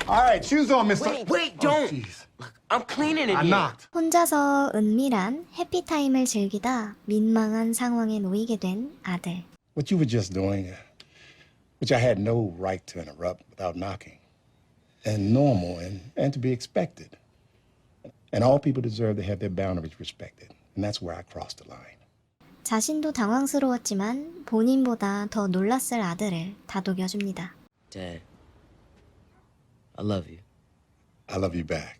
All right, shoes on, mister. Wait, don't. Jeez. I'm cleaning it I here. knocked. 혼자서 은밀한 해피타임을 즐기다 민망한 상황에 놓이게 된 아들. What you were just doing, which I had no right to interrupt without knocking, and normal and to be expected. And all people deserve to have their boundaries respected. And that's where I crossed the line. 자신도 당황스러웠지만 본인보다 더 놀랐을 아들을 다독여줍니다. Dad, I love you. I love you back.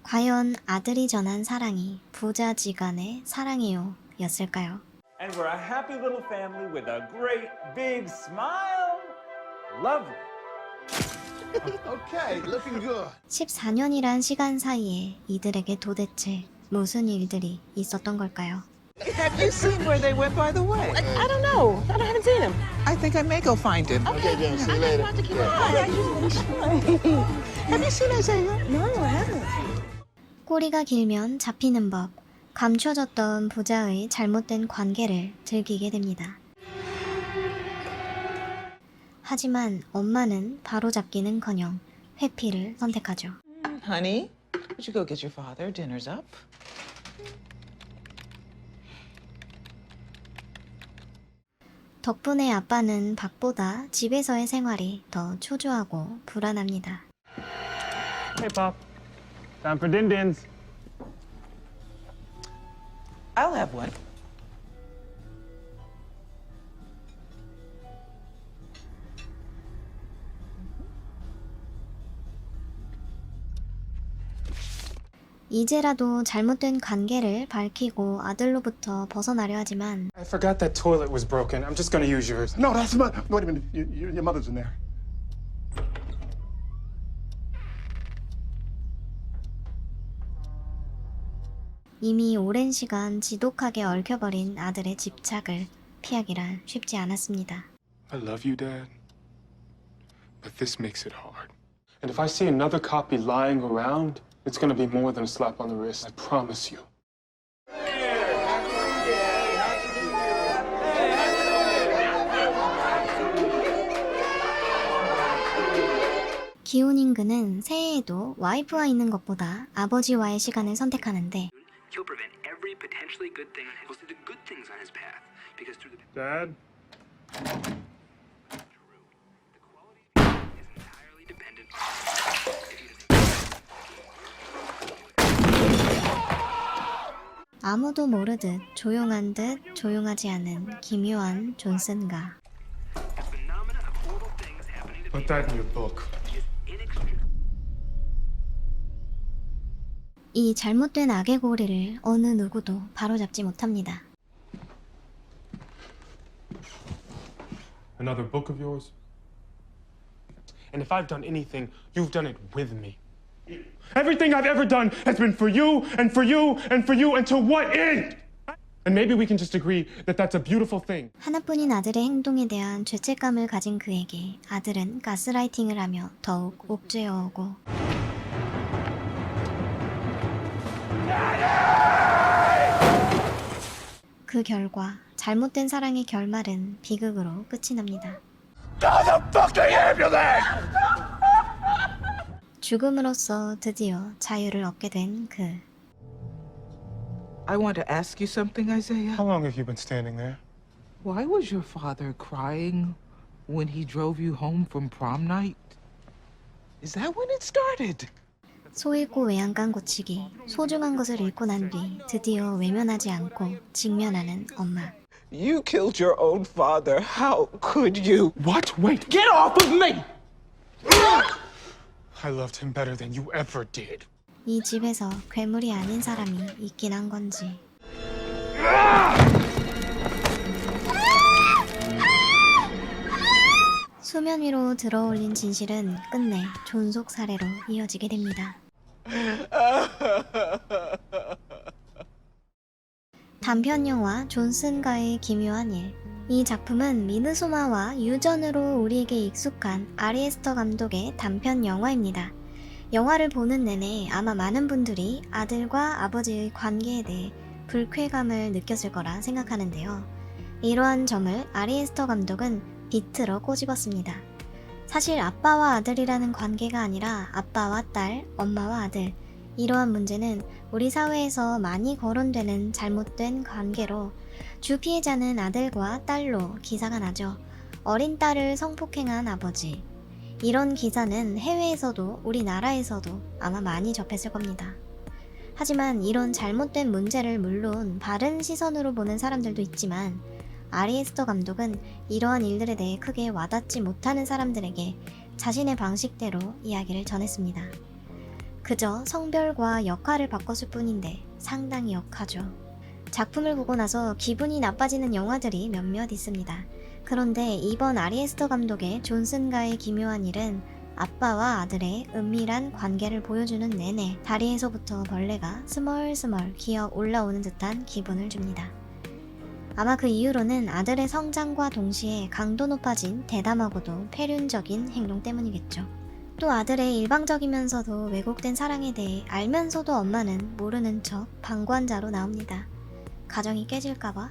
과연 아들이 전한 사랑이 부자지간의 사랑이요 였을까요? And we're a happy little family with a great big smile. Lovely. Okay, looking good. 14년이란 시간 사이에 이들에게 도대체 무슨 일들이 있었던 걸까요? Have you seen where they went, by the way? I don't know. I haven't seen him. I think I may go find him. Okay, Jim, see you later. Have you seen Isaiah? No, I haven't. 꼬리가 길면 잡히는 법, 감춰졌던 부자의 잘못된 관계를 들키게 됩니다. 하지만 엄마는 바로잡기는커녕 회피를 선택하죠. Honey, would you go get your father? Dinner's up. 덕분에 아빠는 밖보다 집에서의 생활이 더 초조하고 불안합니다. Hey, Pop. Time for din-dins. I'll have one. 이제라도 잘못된 관계를 밝히고 아들로부터 벗어나려 하지만 I forgot that toilet was broken. I'm just gonna use yours. No, that's my. Wait a minute. Your mother's in there. 이미 오랜 시간 지독하게 얽혀버린 아들의 집착을 피하기란 쉽지 않았습니다. I love you, Dad. But this makes it hard. And if I see another copy lying around, it's gonna be more than a slap on the wrist. I promise you. 기혼인 그는 새해에도 와이프와 있는 것보다 아버지와의 시간을 선택하는데 He'll prevent every potentially good thing. He'll see the good things on his path because through the Dad? quality is entirely dependent 아무도 모르듯 조용한 듯 조용하지 않은 기묘한 존슨가. phenomena of horrible things happening to Put that in your book. inextricably. 이 잘못된 악의 고리를 어느 누구도 바로잡지 못합니다. Another book of yours? And if I've done anything, you've done it with me. Everything I've ever done has been for you and for you and for you, and to what end? And maybe we can just agree that that's a beautiful thing. 하나뿐인 아들의 행동에 대한 죄책감을 가진 그에게 아들은 가스라이팅을 하며 더욱 옥죄어오고 그 결과 잘못된 사랑의 결말은 비극으로 끝이 납니다. 죽음으로써 드디어 자유를 얻게 된 그. I want to ask you something, Isaiah. How long have you been standing there? Why was your father crying when he drove you home from prom night? Is that when it started? 소 잃고 외양간 고치기. 소중한 것을 잃고 난 뒤 드디어 외면하지 않고 직면하는 엄마. You killed your own father. How could you? What? Wait. Get off of me! I loved him better than you ever did. 이 집에서 괴물이 아닌 사람이 있긴 한 건지. 수면 위로 들어올린 진실은 끝내 존속 살해로 이어지게 됩니다. 단편 영화 존슨가의 기묘한 일. 이 작품은 미드소마와 유전으로 우리에게 익숙한 아리 에스터 감독의 단편 영화입니다. 영화를 보는 내내 아마 많은 분들이 아들과 아버지의 관계에 대해 불쾌감을 느꼈을 거라 생각하는데요. 이러한 점을 아리 에스터 감독은 비틀어 꼬집었습니다. 사실 아빠와 아들이라는 관계가 아니라 아빠와 딸, 엄마와 아들. 이러한 문제는 우리 사회에서 많이 거론되는 잘못된 관계로 주 피해자는 아들과 딸로 기사가 나죠. 어린 딸을 성폭행한 아버지. 이런 기사는 해외에서도 우리나라에서도 아마 많이 접했을 겁니다. 하지만 이런 잘못된 문제를 물론 바른 시선으로 보는 사람들도 있지만 아리 에스터 감독은 이러한 일들에 대해 크게 와닿지 못하는 사람들에게 자신의 방식대로 이야기를 전했습니다. 그저 성별과 역할을 바꿨을 뿐인데 상당히 역하죠. 작품을 보고 나서 기분이 나빠지는 영화들이 몇몇 있습니다. 그런데 이번 아리 에스터 감독의 존슨과의 기묘한 일은 아빠와 아들의 은밀한 관계를 보여주는 내내 다리에서부터 벌레가 스멀스멀 기어 올라오는 듯한 기분을 줍니다. 아마 그 이유로는 아들의 성장과 동시에 강도 높아진 대담하고도 폐륜적인 행동 때문이겠죠. 또 아들의 일방적이면서도 왜곡된 사랑에 대해 알면서도 엄마는 모르는 척 방관자로 나옵니다. 가정이 깨질까봐?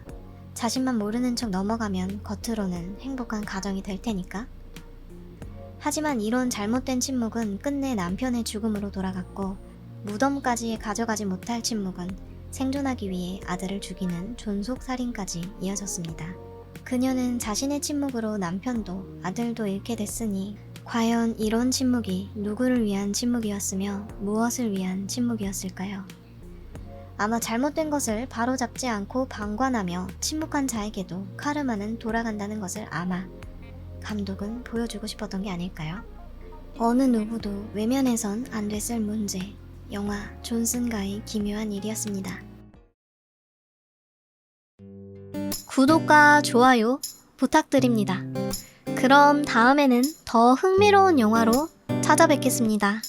자신만 모르는 척 넘어가면 겉으로는 행복한 가정이 될 테니까? 하지만 이런 잘못된 침묵은 끝내 남편의 죽음으로 돌아갔고 무덤까지 가져가지 못할 침묵은 생존하기 위해 아들을 죽이는 존속살인까지 이어졌습니다. 그녀는 자신의 침묵으로 남편도 아들도 잃게 됐으니 과연 이런 침묵이 누구를 위한 침묵이었으며 무엇을 위한 침묵이었을까요? 아마 잘못된 것을 바로잡지 않고 방관하며 침묵한 자에게도 카르마는 돌아간다는 것을 아마 감독은 보여주고 싶었던 게 아닐까요? 어느 누구도 외면해선 안 됐을 문제, 영화 존슨과의 기묘한 일이었습니다. 구독과 좋아요 부탁드립니다. 그럼 다음에는 더 흥미로운 영화로 찾아뵙겠습니다.